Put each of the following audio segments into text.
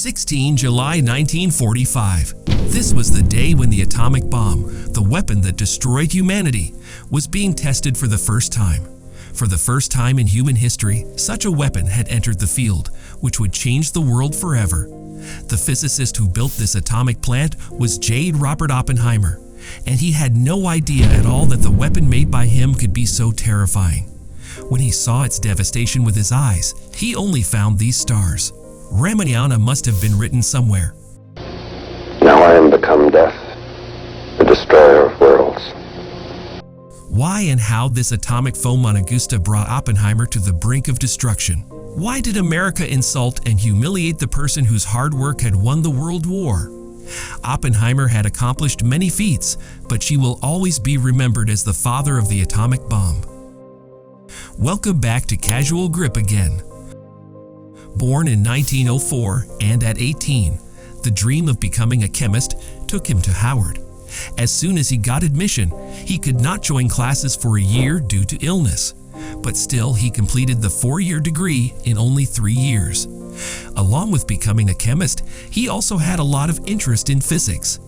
16 July 1945. This was the day when the atomic bomb, the weapon that destroyed humanity, was being tested for the first time. For the first time in human history, such a weapon had entered the field, which would change the world forever. The physicist who built this atomic plant was J. Robert Oppenheimer, and he had no idea at all that the weapon made by him could be so terrifying. When he saw its devastation with his eyes, he only found these stars. Ramayana must have been written somewhere. Now I am become death, the destroyer of worlds. Why and how this atomic foam Monagusta brought Oppenheimer to the brink of destruction? Why did America insult and humiliate the person whose hard work had won the World War? Oppenheimer had accomplished many feats, but she will always be remembered as the father of the atomic bomb. Welcome back to Casual Grip again. Born in 1904 and at 18, the dream of becoming a chemist took him to Howard. As soon as he got admission, he could not join classes for a year due to illness. But still, he completed the 4-year degree in only 3 years. Along with becoming a chemist, he also had a lot of interest in physics.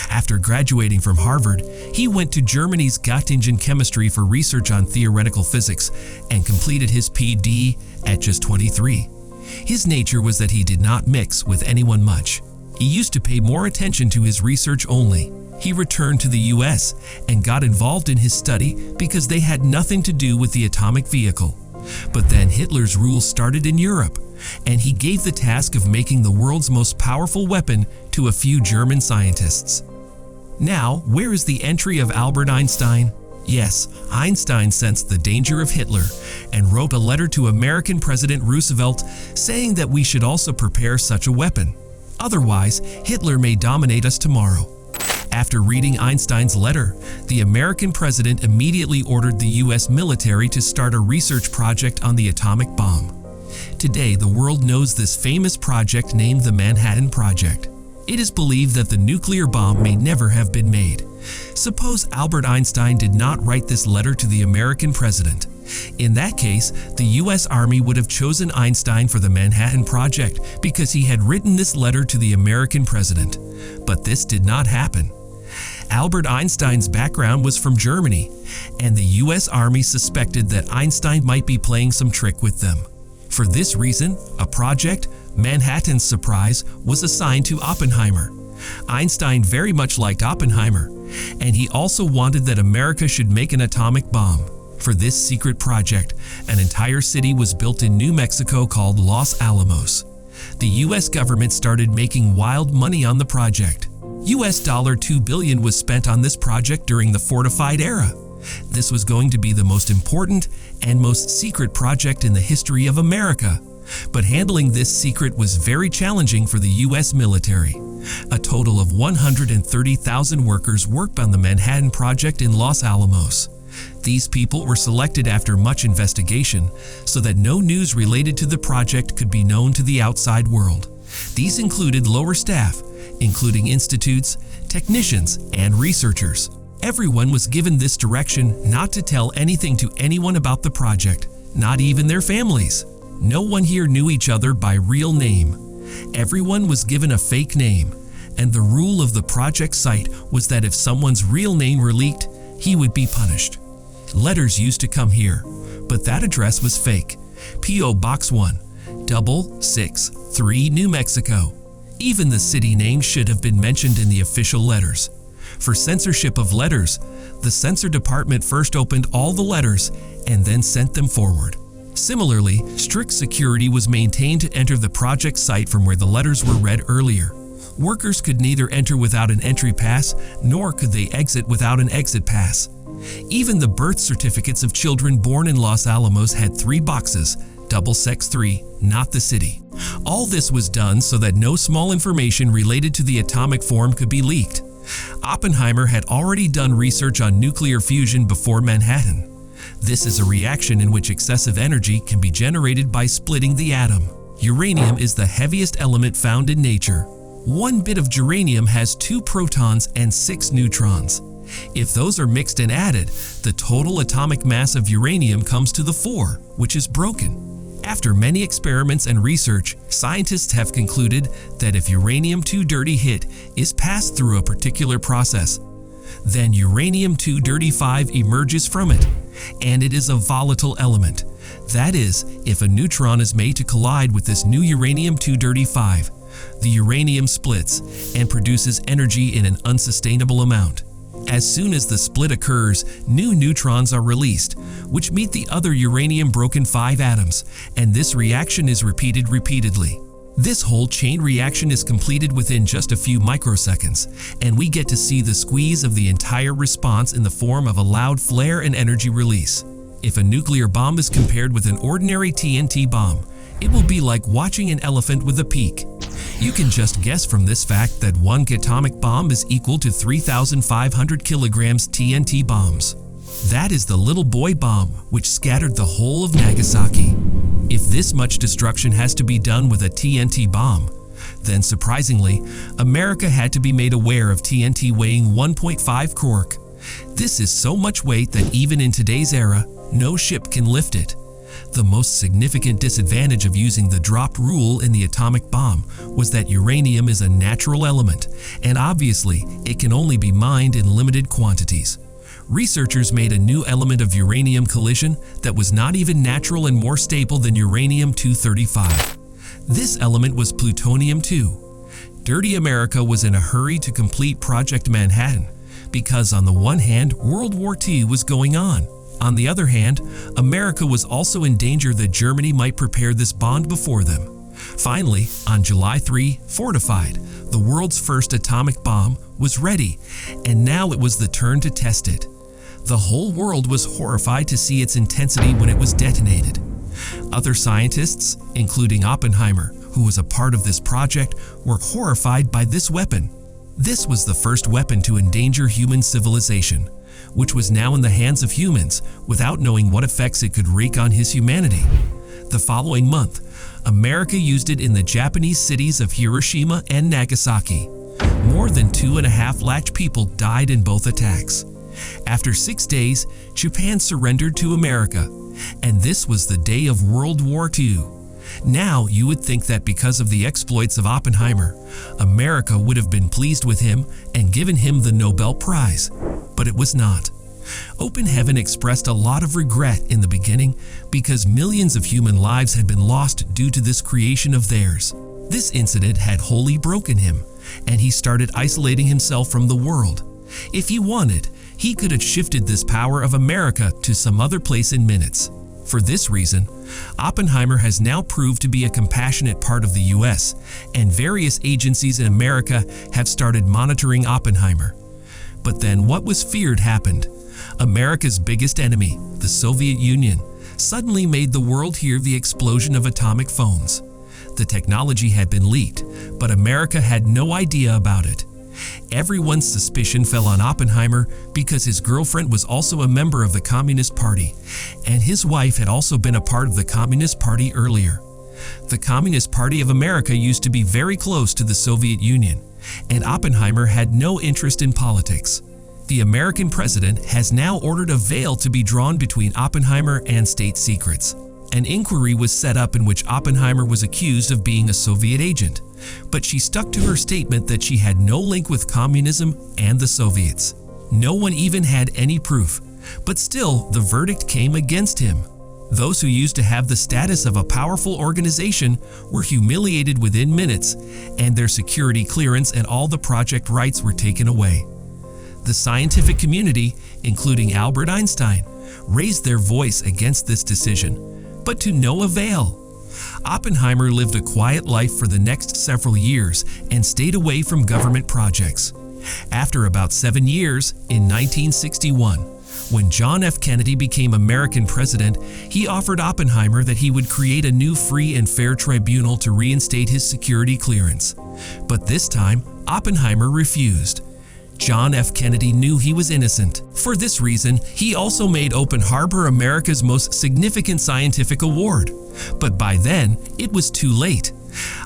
After graduating from Harvard, he went to Germany's Göttingen chemistry for research on theoretical physics and completed his Ph.D. at just 23. His nature was that he did not mix with anyone much. He used to pay more attention to his research only. He returned to the US and got involved in his study because they had nothing to do with the atomic vehicle. But then Hitler's rule started in Europe, and he gave the task of making the world's most powerful weapon to a few German scientists. Now, where is the entry of Albert Einstein? Yes, Einstein sensed the danger of Hitler and wrote a letter to American President Roosevelt saying that we should also prepare such a weapon. Otherwise, Hitler may dominate us tomorrow. After reading Einstein's letter, the American president immediately ordered the US military to start a research project on the atomic bomb. Today, the world knows this famous project named the Manhattan Project. It is believed that the nuclear bomb may never have been made. Suppose Albert Einstein did not write this letter to the American president. In that case, the US Army would have chosen Einstein for the Manhattan Project because he had written this letter to the American president. But this did not happen. Albert Einstein's background was from Germany, and the US Army suspected that Einstein might be playing some trick with them. For this reason, a project, Manhattan's Surprise, was assigned to Oppenheimer. Einstein very much liked Oppenheimer, and he also wanted that America should make an atomic bomb. For this secret project, an entire city was built in New Mexico called Los Alamos. The US government started making wild money on the project. US $2 billion was spent on this project during the fortified era. This was going to be the most important and most secret project in the history of America. But handling this secret was very challenging for the US military. A total of 130,000 workers worked on the Manhattan Project in Los Alamos. These people were selected after much investigation so that no news related to the project could be known to the outside world. These included lower staff, including institutes, technicians, and researchers. Everyone was given this direction not to tell anything to anyone about the project, not even their families. No one here knew each other by real name. Everyone was given a fake name, and the rule of the project site was that if someone's real name were leaked, he would be punished. Letters used to come here, but that address was fake. P.O. Box 1, 663, New Mexico. Even the city name should have been mentioned in the official letters. For censorship of letters, the censor department first opened all the letters and then sent them forward. Similarly, strict security was maintained to enter the project site from where the letters were read earlier. Workers could neither enter without an entry pass, nor could they exit without an exit pass. Even the birth certificates of children born in Los Alamos had 3 boxes, 663, not the city. All this was done so that no small information related to the atomic form could be leaked. Oppenheimer had already done research on nuclear fusion before Manhattan. This is a reaction in which excessive energy can be generated by splitting the atom. Uranium is the heaviest element found in nature. 1 bit of uranium has 2 protons and 6 neutrons. If those are mixed and added, the total atomic mass of uranium comes to the 4, which is broken. After many experiments and research, scientists have concluded that if uranium-2 hit is passed through a particular process, then uranium-235 emerges from it, and it is a volatile element. That is, if a neutron is made to collide with this new uranium-235, the uranium splits and produces energy in an unsustainable amount. As soon as the split occurs, new neutrons are released, which meet the other uranium-broken 5 atoms, and this reaction is repeated repeatedly. This whole chain reaction is completed within just a few microseconds, and we get to see the squeeze of the entire response in the form of a loud flare and energy release. If a nuclear bomb is compared with an ordinary TNT bomb, it will be like watching an elephant with a peak. You can just guess from this fact that one atomic bomb is equal to 3,500 kilograms TNT bombs. That is the little boy bomb which scattered the whole of Nagasaki. If this much destruction has to be done with a TNT bomb, then surprisingly, America had to be made aware of TNT weighing 1.5 quark. This is so much weight that even in today's era, no ship can lift it. The most significant disadvantage of using the drop rule in the atomic bomb was that uranium is a natural element, and obviously it can only be mined in limited quantities. Researchers made a new element of uranium collision that was not even natural and more stable than uranium-235. This element was plutonium-2. Dirty America was in a hurry to complete Project Manhattan because on the one hand, World War II was going on. On the other hand, America was also in danger that Germany might prepare this bond before them. Finally, on July 3, fortified, the world's first atomic bomb was ready, and now it was the turn to test it. The whole world was horrified to see its intensity when it was detonated. Other scientists, including Oppenheimer, who was a part of this project, were horrified by this weapon. This was the first weapon to endanger human civilization, which was now in the hands of humans without knowing what effects it could wreak on his humanity. The following month, America used it in the Japanese cities of Hiroshima and Nagasaki. More than 2.5 lakh people died in both attacks. After 6 days, Japan surrendered to America, and this was the day of World War II. Now, you would think that because of the exploits of Oppenheimer, America would have been pleased with him and given him the Nobel Prize, but it was not. Open Heaven expressed a lot of regret in the beginning because millions of human lives had been lost due to this creation of theirs. This incident had wholly broken him, and he started isolating himself from the world. If he wanted, he could have shifted this power of America to some other place in minutes. For this reason, Oppenheimer has now proved to be a compassionate part of the US, and various agencies in America have started monitoring Oppenheimer. But then what was feared happened. America's biggest enemy, the Soviet Union, suddenly made the world hear the explosion of atomic phones. The technology had been leaked, but America had no idea about it. Everyone's suspicion fell on Oppenheimer because his girlfriend was also a member of the Communist Party, and his wife had also been a part of the Communist Party earlier. The Communist Party of America used to be very close to the Soviet Union, and Oppenheimer had no interest in politics. The American president has now ordered a veil to be drawn between Oppenheimer and state secrets. An inquiry was set up in which Oppenheimer was accused of being a Soviet agent, but she stuck to her statement that she had no link with communism and the Soviets. No one even had any proof, but still the verdict came against him. Those who used to have the status of a powerful organization were humiliated within minutes, and their security clearance and all the project rights were taken away. The scientific community, including Albert Einstein, raised their voice against this decision, but to no avail. Oppenheimer lived a quiet life for the next several years and stayed away from government projects. After about 7 years, in 1961, when John F. Kennedy became American president, he offered Oppenheimer that he would create a new free and fair tribunal to reinstate his security clearance. But this time, Oppenheimer refused. John F. Kennedy knew he was innocent. For this reason, he also made Open Harbor America's most significant scientific award. But by then, it was too late.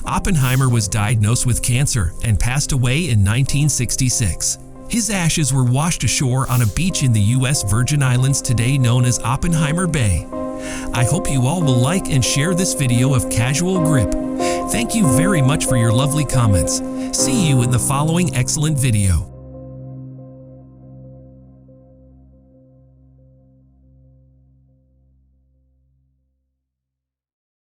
Oppenheimer was diagnosed with cancer and passed away in 1966. His ashes were washed ashore on a beach in the U.S. Virgin Islands, today known as Oppenheimer Bay. I hope you all will like and share this video of casual grip. Thank you very much for your lovely comments. See you in the following excellent video.